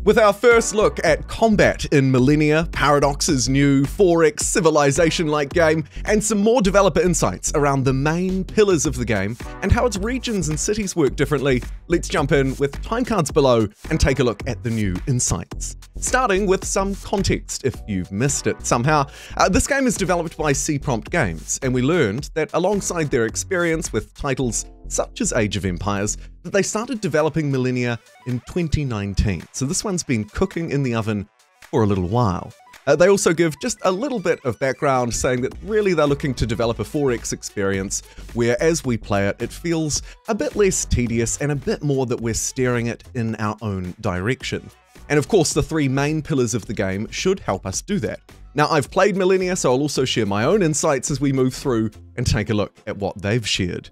With our first look at combat in Millennia, Paradox's new 4X civilization-like game, and some more developer insights around the main pillars of the game and how its regions and cities work differently, let's jump in with time cards below and take a look at the new insights. Starting with some context if you've missed it somehow. This game is developed by C-Prompt Games, and we learned that alongside their experience with titles such as Age of Empires, that they started developing Millennia in 2019. So this one's been cooking in the oven for a little while. They also give just a little bit of background saying that really they're looking to develop a 4X experience where as we play it, it feels a bit less tedious and a bit more that we're steering it in our own direction. And of course, the three main pillars of the game should help us do that. Now, I've played Millennia, so I'll also share my own insights as we move through and take a look at what they've shared.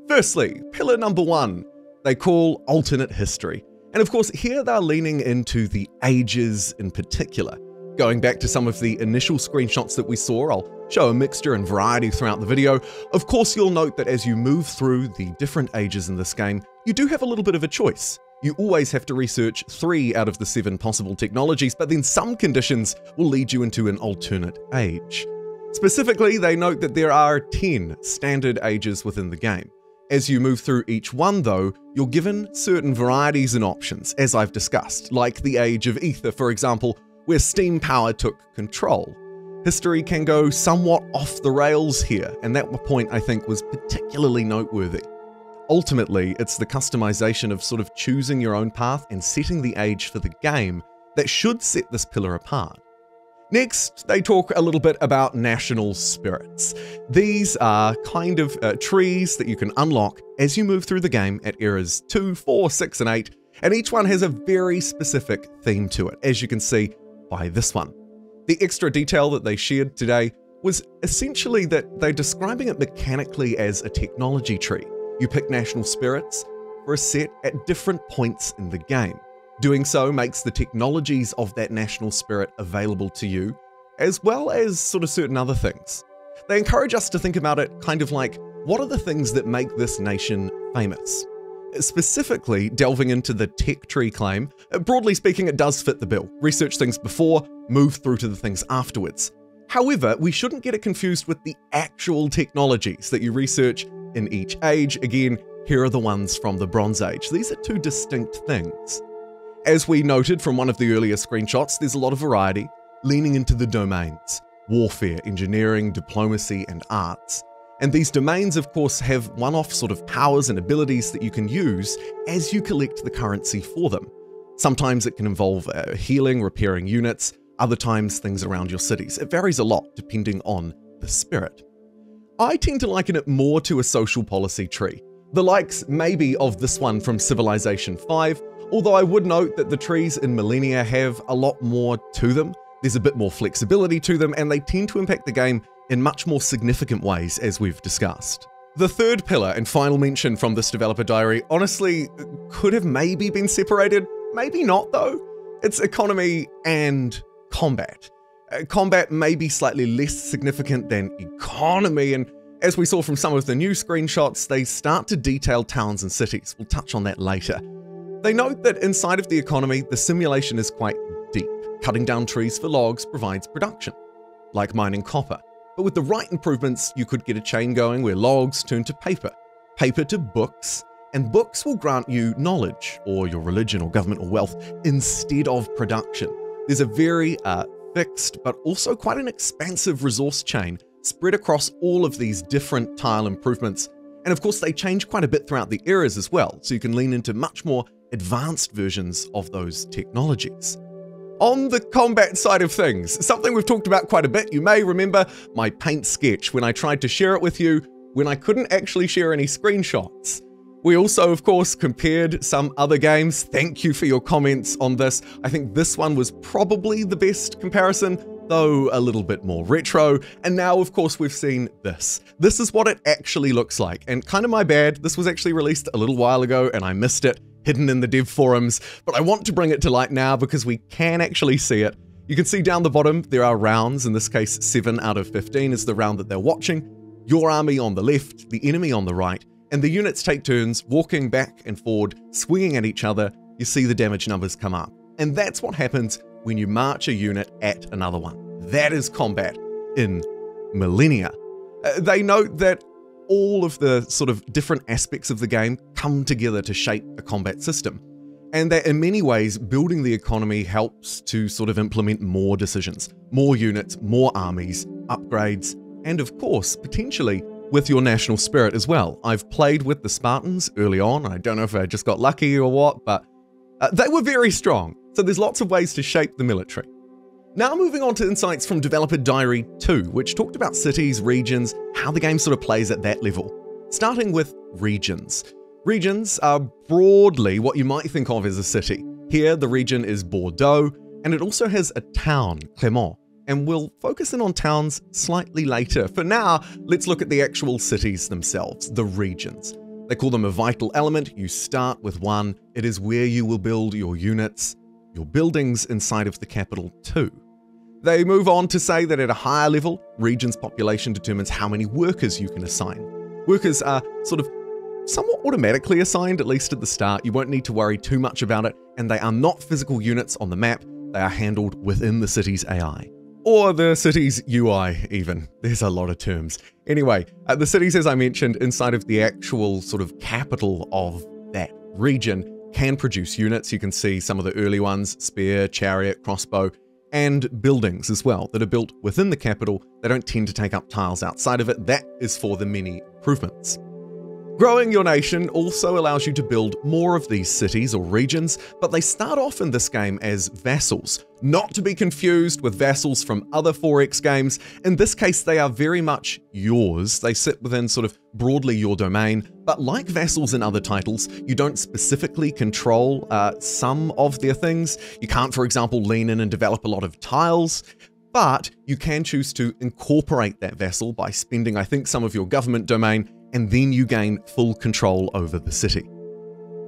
Firstly, pillar number 1, they call alternate history. And of course, here they're leaning into the ages in particular. Going back to some of the initial screenshots that we saw, I'll show a mixture and variety throughout the video. Of course, you'll note that as you move through the different ages in this game, you do have a little bit of a choice. You always have to research 3 out of the 7 possible technologies, but then some conditions will lead you into an alternate age. Specifically, they note that there are 10 standard ages within the game. As you move through each one though, you're given certain varieties and options, as I've discussed, like the Age of Ether, for example, where steam power took control. History can go somewhat off the rails here, and that point I think was particularly noteworthy. Ultimately, it's the customization of sort of choosing your own path and setting the age for the game that should set this pillar apart. Next, they talk a little bit about national spirits. These are kind of trees that you can unlock as you move through the game at eras 2, 4, 6, and 8, and each one has a very specific theme to it, as you can see by this one. The extra detail that they shared today was essentially that they're describing it mechanically as a technology tree. You pick national spirits for a set at different points in the game. Doing so makes the technologies of that national spirit available to you, as well as sort of certain other things. They encourage us to think about it kind of like, what are the things that make this nation famous? Specifically, delving into the tech tree claim, broadly speaking, it does fit the bill. Research things before, move through to the things afterwards. However, we shouldn't get it confused with the actual technologies that you research in each age. Again, here are the ones from the Bronze Age. These are 2 distinct things. As we noted from one of the earlier screenshots, there's a lot of variety, leaning into the domains: warfare, engineering, diplomacy, and arts. And these domains, of course, have one-off sort of powers and abilities that you can use as you collect the currency for them. Sometimes it can involve healing, repairing units, other times things around your cities. It varies a lot depending on the spirit. I tend to liken it more to a social policy tree, the likes maybe of this one from Civilization 5, although I would note that the trees in Millennia have a lot more to them. There's a bit more flexibility to them, and they tend to impact the game in much more significant ways, as we've discussed. The third pillar and final mention from this developer diary honestly could have maybe been separated, maybe not though. It's economy and combat. Combat may be slightly less significant than economy, and as we saw from some of the new screenshots, they start to detail towns and cities. We'll touch on that later. They note that inside of the economy, the simulation is quite deep. Cutting down trees for logs provides production, like mining copper. But with the right improvements, you could get a chain going where logs turn to paper, paper to books, and books will grant you knowledge, or your religion or government or wealth, instead of production. There's a very fixed, but also quite an expansive resource chain spread across all of these different tile improvements. And of course, they change quite a bit throughout the eras as well, so you can lean into much more advanced versions of those technologies. On the combat side of things, something we've talked about quite a bit, you may remember my paint sketch when I tried to share it with you when I couldn't actually share any screenshots. We also, of course, compared some other games. Thank you for your comments on this. I think this one was probably the best comparison, though a little bit more retro. And now, of course, we've seen this. This is what it actually looks like, and kind of my bad. This was actually released a little while ago and I missed it, hidden in the dev forums, but I want to bring it to light now because we can actually see it. You can see down the bottom, there are rounds. In this case, 7 out of 15 is the round that they're watching. Your army on the left, the enemy on the right, and the units take turns walking back and forward, swinging at each other. You see the damage numbers come up. And that's what happens when you march a unit at another one. That is combat in Millennia. They note that all of the sort of different aspects of the game come together to shape a combat system, and that in many ways building the economy helps to sort of implement more decisions, more units, more armies, upgrades, and of course, potentially with your national spirit as well. I've played with the Spartans early on. I don't know if I just got lucky or what, but they were very strong. So there's lots of ways to shape the military. Now moving on to insights from Developer Diary 2, which talked about cities, regions, how the game sort of plays at that level. Starting with regions. Regions are broadly what you might think of as a city. Here, the region is Bordeaux, and it also has a town, Clermont, and we'll focus in on towns slightly later. For now, let's look at the actual cities themselves, the regions. They call them a vital element. You start with one. It is where you will build your units, your buildings inside of the capital too. They move on to say that at a higher level, region's population determines how many workers you can assign. Workers are sort of somewhat automatically assigned, at least at the start. You won't need to worry too much about it, and they are not physical units on the map. They are handled within the city's AI. Or the city's UI even. There's a lot of terms. Anyway, the cities, as I mentioned, inside of the actual sort of capital of that region can produce units. You can see some of the early ones, spear, chariot, crossbow, and buildings as well that are built within the capital. They don't tend to take up tiles outside of it. That is for the many improvements. Growing your nation also allows you to build more of these cities or regions, but they start off in this game as vassals, not to be confused with vassals from other 4X games. In this case, they are very much yours. They sit within sort of broadly your domain, but like vassals in other titles, you don't specifically control some of their things. You can't, for example, lean in and develop a lot of tiles, but you can choose to incorporate that vassal by spending, I think, some of your government domain, and then you gain full control over the city.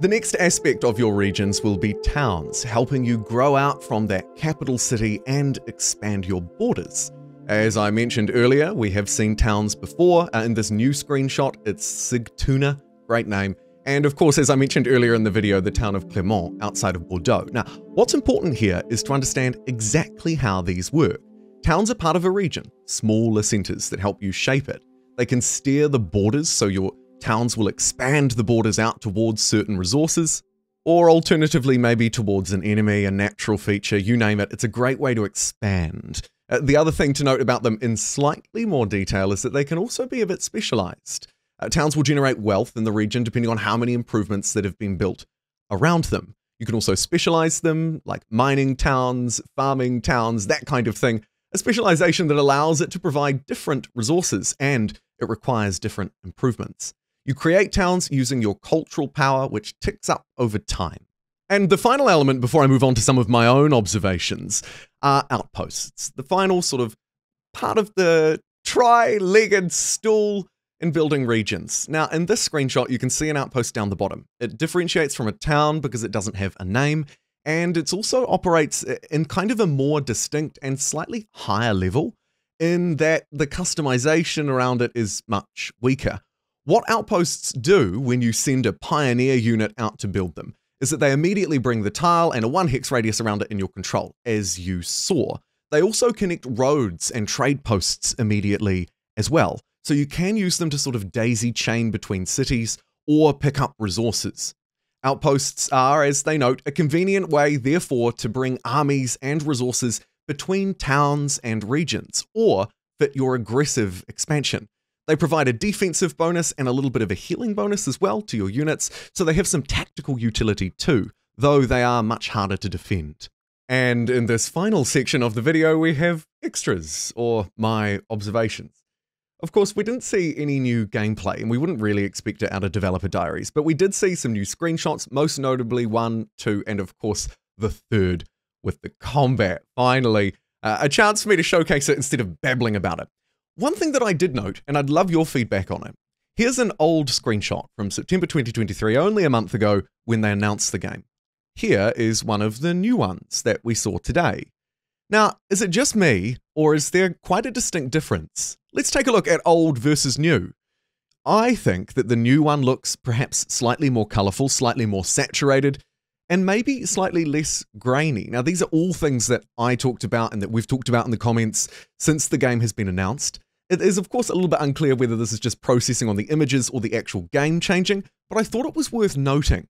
The next aspect of your regions will be towns, helping you grow out from that capital city and expand your borders. As I mentioned earlier, we have seen towns before. In this new screenshot, it's Sigtuna, great name. And of course, as I mentioned earlier in the video, the town of Clermont outside of Bordeaux. Now, what's important here is to understand exactly how these work. Towns are part of a region, smaller centers that help you shape it. They can steer the borders, so your towns will expand the borders out towards certain resources, or alternatively maybe towards an enemy, a natural feature, you name it. It's a great way to expand. The other thing to note about them in slightly more detail is that they can also be a bit specialized. Towns will generate wealth in the region depending on how many improvements that have been built around them. You can also specialize them, like mining towns, farming towns, that kind of thing. A specialization that allows it to provide different resources, and it requires different improvements. You create towns using your cultural power, which ticks up over time. And the final element before I move on to some of my own observations are outposts. The final sort of part of the tri-legged stool in building regions. Now, in this screenshot, you can see an outpost down the bottom. It differentiates from a town because it doesn't have a name, and it also operates in kind of a more distinct and slightly higher level in that the customization around it is much weaker. What outposts do when you send a pioneer unit out to build them is that they immediately bring the tile and a 1 hex radius around it in your control, as you saw. They also connect roads and trade posts immediately as well, so you can use them to sort of daisy chain between cities or pick up resources. Outposts are, as they note, a convenient way, therefore, to bring armies and resources between towns and regions, or fit your aggressive expansion. They provide a defensive bonus and a little bit of a healing bonus as well to your units, so they have some tactical utility too, though they are much harder to defend. And in this final section of the video, we have extras, or my observations. Of course, we didn't see any new gameplay, and we wouldn't really expect it out of Developer Diaries, but we did see some new screenshots, most notably 1, 2, and of course the third with the combat. Finally, a chance for me to showcase it instead of babbling about it. One thing that I did note, and I'd love your feedback on it. Here's an old screenshot from September 2023, only a month ago when they announced the game. Here is one of the new ones that we saw today. Now, is it just me, or is there quite a distinct difference? Let's take a look at old versus new. I think that the new one looks perhaps slightly more colorful, slightly more saturated, and maybe slightly less grainy. Now, these are all things that I talked about and that we've talked about in the comments since the game has been announced. It is, of course, a little bit unclear whether this is just processing on the images or the actual game changing, but I thought it was worth noting.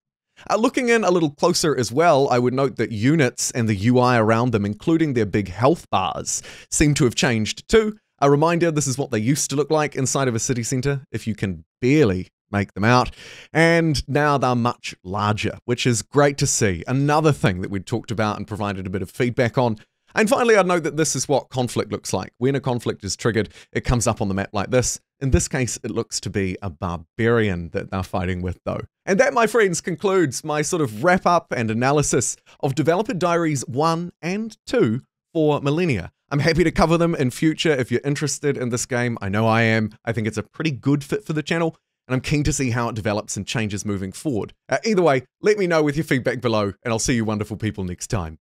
Looking in a little closer as well, I would note that units and the UI around them, including their big health bars, seem to have changed too. A reminder, this is what they used to look like inside of a city center, if you can barely make them out, and now they're much larger, which is great to see. Another thing that we'd talked about and provided a bit of feedback on. And finally, I'd note that this is what conflict looks like. When a conflict is triggered, it comes up on the map like this. In this case, it looks to be a barbarian that they're fighting with though. And that, my friends, concludes my sort of wrap up and analysis of Developer Diaries 1 and 2 for Millennia. I'm happy to cover them in future if you're interested in this game. I know I am. I think it's a pretty good fit for the channel, and I'm keen to see how it develops and changes moving forward. Either way, let me know with your feedback below, and I'll see you wonderful people next time.